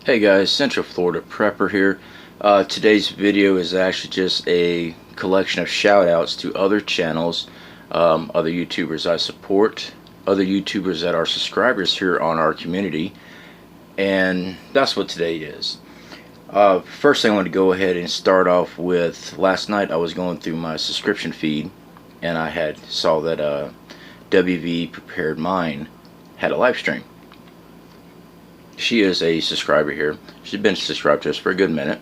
Hey guys, Central Florida Prepper here. Today's video is actually just a collection of shout outs to other channels, other YouTubers I support, other YouTubers that are subscribers here on our community, and that's what today is. First thing I want to go ahead and start off with, last night I was going through my subscription feed and I saw that WV Prepared Mine had a live stream. She is a subscriber here. She's been subscribed to us for a good minute,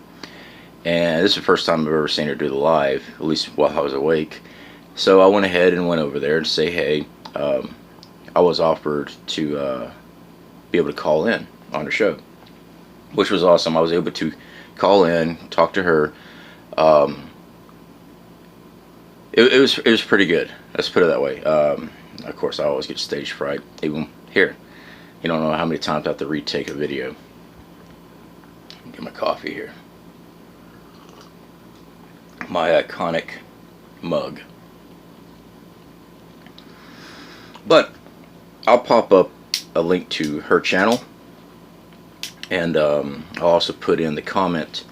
and this is the first time I've ever seen her do the live, at least while I was awake. So I went ahead and went over there and say, hey, I was offered to be able to call in on her show, which was awesome. I was able to call in, talk to her. It was pretty good. Let's put it that way. Of course, I always get stage fright, even here. You don't know how many times I have to retake a video. Get my coffee here. My iconic mug. But I'll pop up a link to her channel, and I'll also put in the comment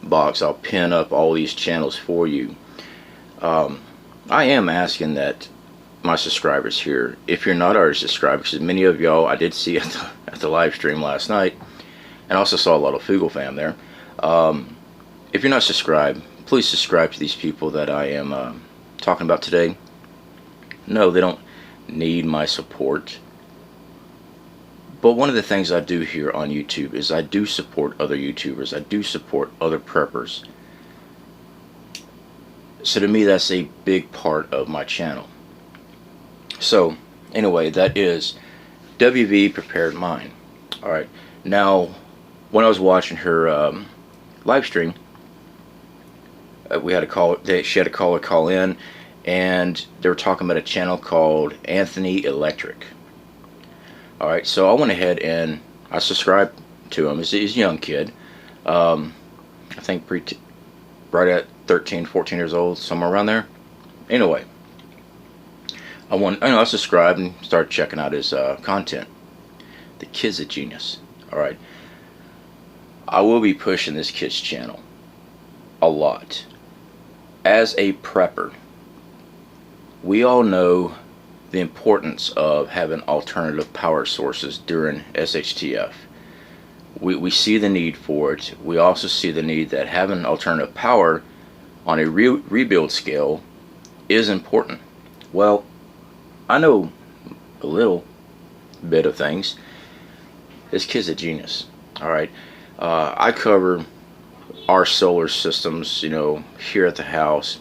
box. I'll pin up all these channels for you. I am asking that my subscribers here, if you're not already subscribed, because many of y'all I did see at the live stream last night, and also saw a lot of Fugle fam there. If you're not subscribed, please subscribe to these people that I am talking about today. No, they don't need my support, but one of the things I do here on YouTube is I do support other YouTubers. I do support other preppers. So to me, that's a big part of my channel. So anyway, that is WV Prepared Mine. Alright, now when I was watching her live stream, we had a call. She had a caller call in, and they were talking about a channel called Anthony Electric. Alright, so I went ahead and I subscribed to him. He's a young kid. I think right at 13, 14 years old, somewhere around there. Anyway, I subscribed and started checking out his content. The kid's a genius. Alright, I will be pushing this kid's channel a lot. As a prepper, we all know the importance of having alternative power sources during SHTF. We see the need for it. We also see the need that having alternative power on a rebuild scale is important. Well, I know a little bit of things. This kid's a genius. Alright, I cover our solar systems, here at the house.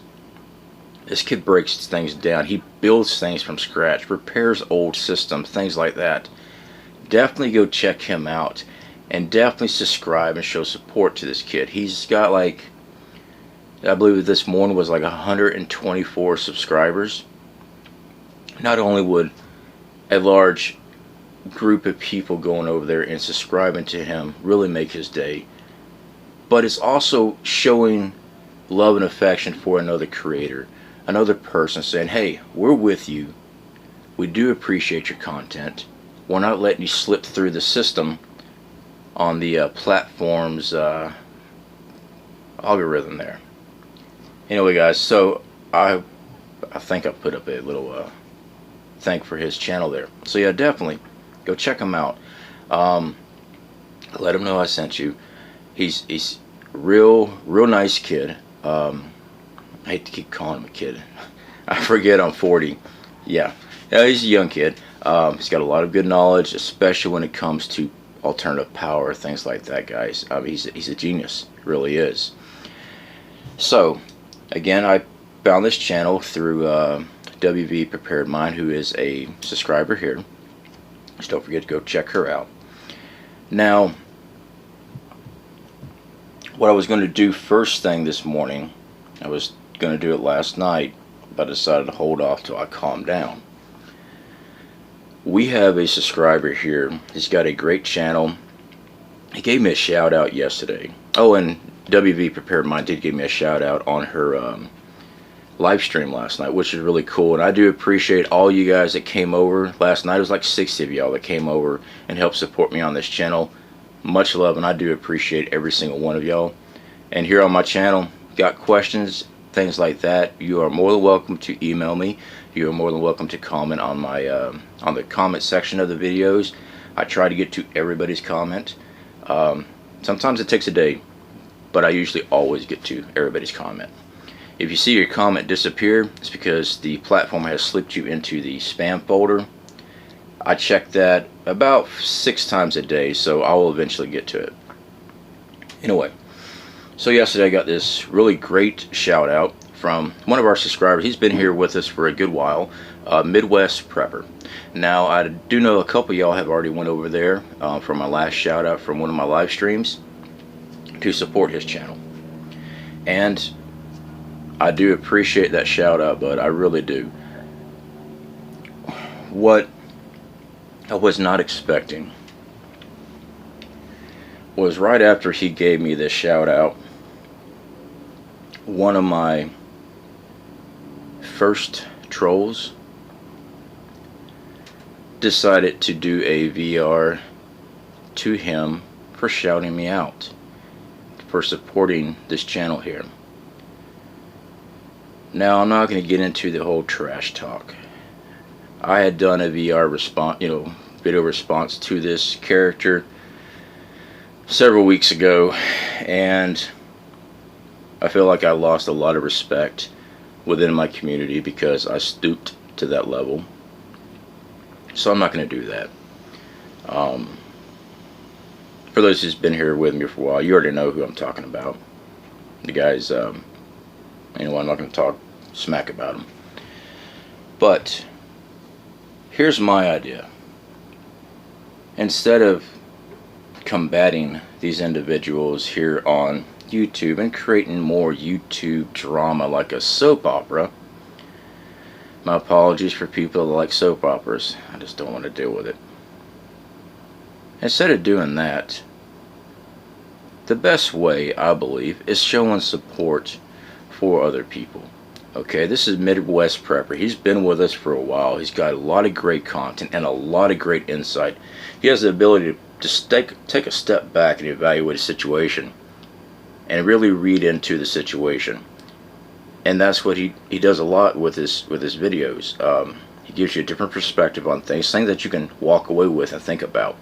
This kid breaks things down. He builds things from scratch, repairs old systems, things like that. Definitely go check him out, and definitely subscribe and show support to this kid. He's got, like, I believe this morning was like 124 subscribers. Not only would a large group of people going over there and subscribing to him really make his day, but it's also showing love and affection for another creator, another person, saying, hey, we're with you. We do appreciate your content. We're not letting you slip through the system on the platform's algorithm there. Anyway, guys, so I think I put up a little thank for his channel there. So yeah, definitely go check him out. Let him know I sent you. He's real nice kid. I hate to keep calling him a kid. I forget I'm 40. Yeah, he's a young kid. He's got a lot of good knowledge, especially when it comes to alternative power, things like that, guys. I mean, he's a genius, really is. So again, I found this channel through WV Prepared Mine, who is a subscriber here. Just don't forget to go check her out. Now, what I was going to do first thing this morning, I was going to do it last night, but I decided to hold off till I calmed down. We have a subscriber here. He's got a great channel. He gave me a shout out yesterday. Oh, and WV Prepared Mine did give me a shout out on her live stream last night, which is really cool. And I do appreciate all you guys that came over last night. It was like 60 of y'all that came over and helped support me on this channel. Much love, and I do appreciate every single one of y'all. And here on my channel, got questions, things like that, you are more than welcome to email me. You are more than welcome to comment on my on the comment section of the videos. I try to get to everybody's comment. Sometimes it takes a day, but I usually always get to everybody's comment. If you see your comment disappear, it's because the platform has slipped you into the spam folder. I check that about 6 times a day, so I will eventually get to it. Anyway, so yesterday I got this really great shout out from one of our subscribers. He's been here with us for a good while, Midwest Prepper. Now, I do know a couple of y'all have already went over there for my last shout out from one of my live streams to support his channel. And I do appreciate that shout out, but I really do. What I was not expecting was right after he gave me this shout out, one of my first trolls decided to do a VR to him for shouting me out, for supporting this channel here. Now, I'm not going to get into the whole trash talk. I had done a VR response, video response to this character several weeks ago, and I feel like I lost a lot of respect within my community because I stooped to that level. So I'm not going to do that. For those who's been here with me for a while, you already know who I'm talking about. The guys, anyway, I'm not going to talk smack about them. But here's my idea. Instead of combating these individuals here on YouTube and creating more YouTube drama like a soap opera, my apologies for people that like soap operas, I just don't want to deal with it. Instead of doing that, the best way, I believe, is showing support for other people. Okay, this is Midwest Prepper. He's been with us for a while. He's got a lot of great content and a lot of great insight. He has the ability to just take a step back and evaluate a situation and really read into the situation. And that's what he does a lot with his videos. He gives you a different perspective on things that you can walk away with and think about.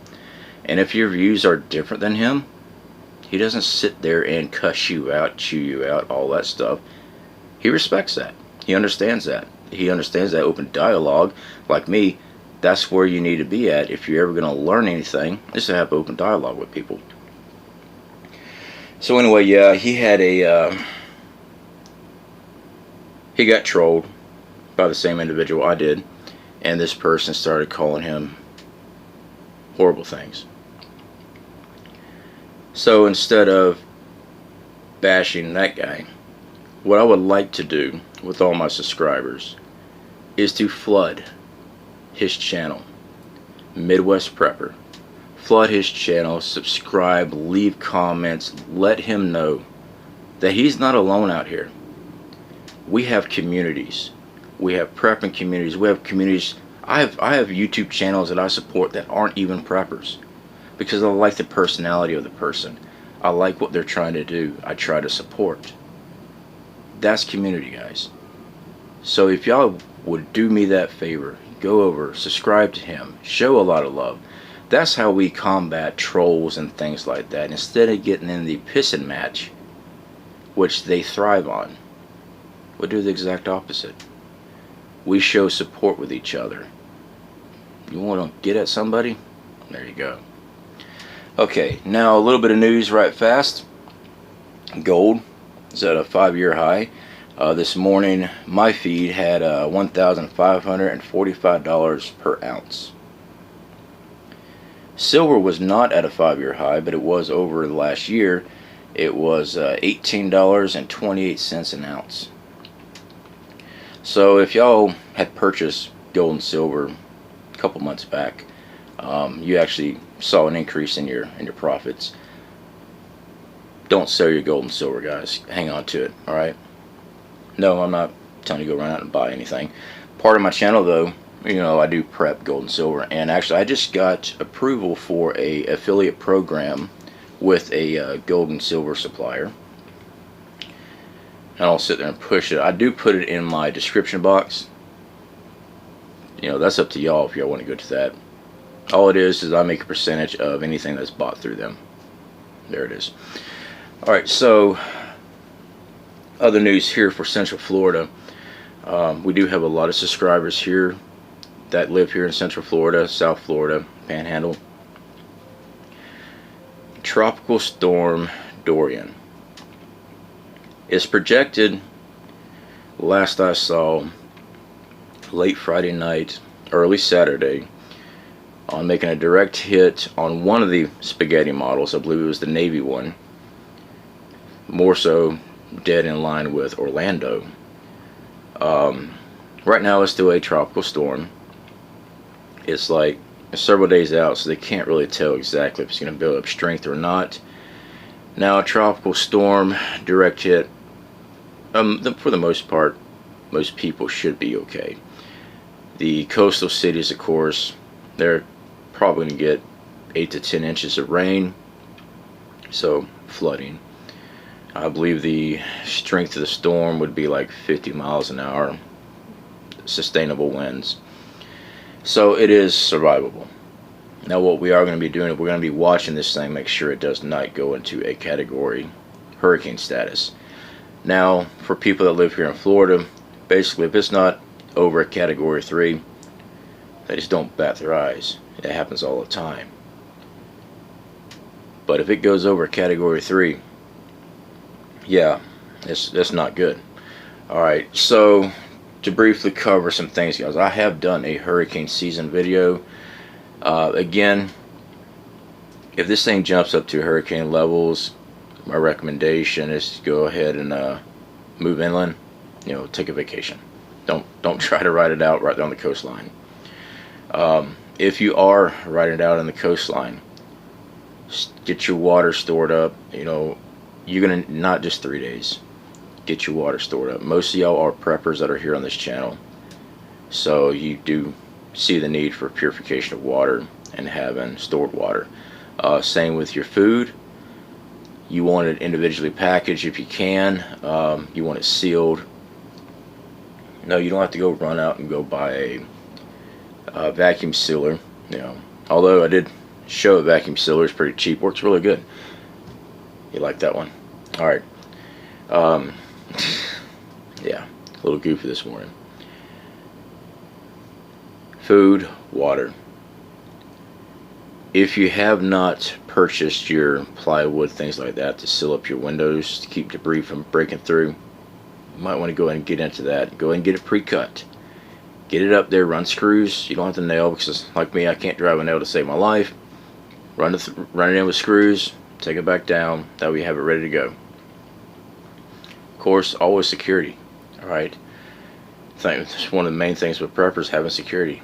And if your views are different than him, he doesn't sit there and cuss you out, chew you out, all that stuff. He respects that. He understands that. He understands that open dialogue. Like me, that's where you need to be at if you're ever going to learn anything, is to have open dialogue with people. So anyway, yeah, he had he got trolled by the same individual I did, and this person started calling him horrible things. So instead of bashing that guy, what I would like to do with all my subscribers is to flood his channel, Midwest Prepper. Flood his channel, subscribe, leave comments, let him know that he's not alone out here. We have communities. We have prepping communities. We have communities. I have YouTube channels that I support that aren't even preppers, because I like the personality of the person. I like what they're trying to do. I try to support. That's community, guys. So if y'all would do me that favor, go over, subscribe to him, show a lot of love. That's how we combat trolls and things like that. Instead of getting in the pissing match, which they thrive on, we'll do the exact opposite. We show support with each other. You want to get at somebody? There you go. Okay, now a little bit of news right fast. Gold is at a 5-year high. This morning, my feed had $1,545 per ounce. Silver was not at a 5-year high, but it was over the last year. It was $18.28 an ounce. So if y'all had purchased gold and silver a couple months back, you actually saw an increase in your profits. Don't sell your gold and silver, guys. Hang on to it, alright? No, I'm not telling you to go run out and buy anything. Part of my channel, though, I do prep gold and silver, and actually I just got approval for a affiliate program with a gold and silver supplier, and I'll sit there and push it. I do put it in my description box. You know, that's up to y'all if y'all want to go to that. All it is I make a percentage of anything that's bought through them. There it is. Alright, so other news here for Central Florida. We do have a lot of subscribers here that live here in Central Florida, South Florida, Panhandle. Tropical Storm Dorian is projected, last I saw, late Friday night, early Saturday, on making a direct hit on one of the spaghetti models. I believe it was the Navy one. More so dead in line with Orlando. Right now it's still a tropical storm. It's like several days out, so they can't really tell exactly if it's going to build up strength or not. Now, a tropical storm direct hit, for the most part, most people should be okay. The coastal cities, of course, they're probably going to get 8 to 10 inches of rain, so flooding. I believe the strength of the storm would be like 50 miles an hour, sustainable winds. So it is survivable. Now what we are going to be doing is we're going to be watching this thing, make sure it does not go into a category hurricane status. Now, for people that live here in Florida, basically if it's not over a category 3, they just don't bat their eyes. It happens all the time. But if it goes over a category 3, yeah, that's not good. Alright, so to briefly cover some things, guys, I have done a hurricane season video. Again, if this thing jumps up to hurricane levels, my recommendation is to go ahead and move inland. You know, take a vacation. Don't try to ride it out right down the coastline. If you are riding it out on the coastline, get your water stored up. You know, you're gonna, not just 3 days, get your water stored up. Most of y'all are preppers that are here on this channel, so you do see the need for purification of water and having stored water. Same with your food. You want it individually packaged if you can. You want it sealed. No, you don't have to go run out and go buy a vacuum sealer. You know, although I did show a vacuum sealer, it's pretty cheap, works really good. You like that one? All right. Yeah, a little goofy this morning. Food, water. If you have not purchased your plywood, things like that, to seal up your windows to keep debris from breaking through, you might want to go ahead and get into that. Go ahead and get it pre-cut. Get it up there, run screws. You don't have to nail, because like me, I can't drive a nail to save my life. Run it in with screws, take it back down, that way you have it ready to go. Of course, always security. Alright, it's one of the main things with preppers, having security.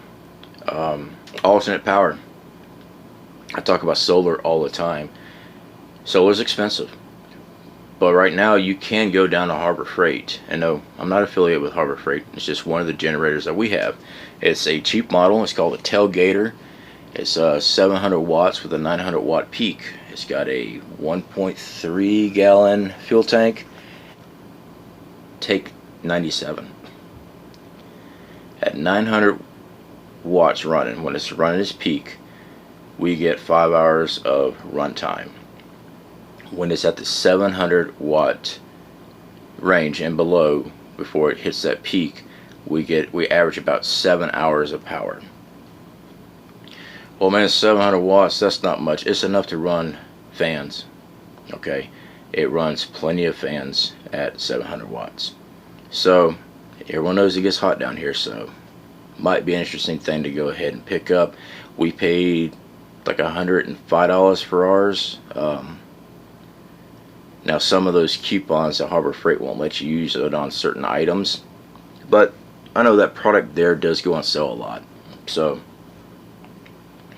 Alternate power. I talk about solar all the time. Solar's expensive, but right now you can go down to Harbor Freight. And no, I'm not affiliated with Harbor Freight. It's just one of the generators that we have. It's a cheap model. It's called a Tailgater. It's 700 watts with a 900 watt peak. It's got a 1.3 gallon fuel tank. Take 97. At 900 watts running, when it's running its peak, we get 5 hours of runtime. When it's at the 700 watt range and below, before it hits that peak, we average about 7 hours of power. Well, man, 700 watts, that's not much. It's enough to run fans. Okay, it runs plenty of fans at 700 watts. So everyone knows it gets hot down here, so might be an interesting thing to go ahead and pick up. We paid like $105 for ours. Now some of those coupons at Harbor Freight won't let you use it on certain items, but I know that product there does go on sale a lot, so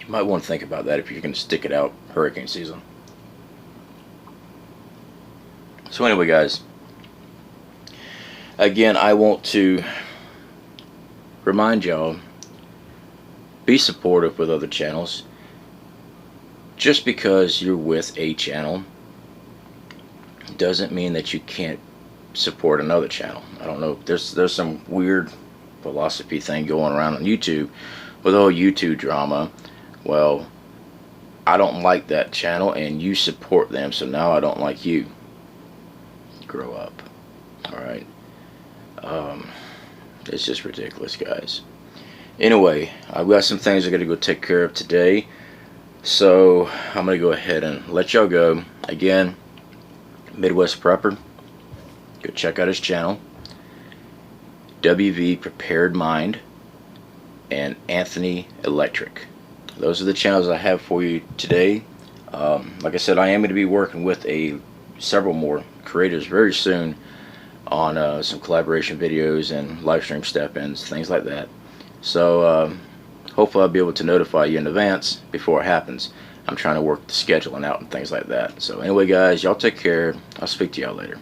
you might want to think about that if you're going to stick it out hurricane season. So anyway, guys, again, I want to remind y'all, be supportive with other channels. just because you're with a channel doesn't mean that you can't support another channel. I don't know, there's some weird philosophy thing going around on YouTube with the whole YouTube drama. Well, I don't like that channel and you support them, so now I don't like you. Grow up. Alright. It's just ridiculous, guys. Anyway, I've got some things I gotta go take care of today, so I'm gonna go ahead and let y'all go. Again, Midwest Prepper, go check out his channel. WV Prepared Mind and Anthony Electric. Those are the channels I have for you today. Like I said, I am going to be working with several more creators very soon on some collaboration videos and live stream step-ins, things like that. So hopefully I'll be able to notify you in advance before it happens. I'm trying to work the scheduling out and things like that. So anyway, guys, y'all take care. I'll speak to y'all later.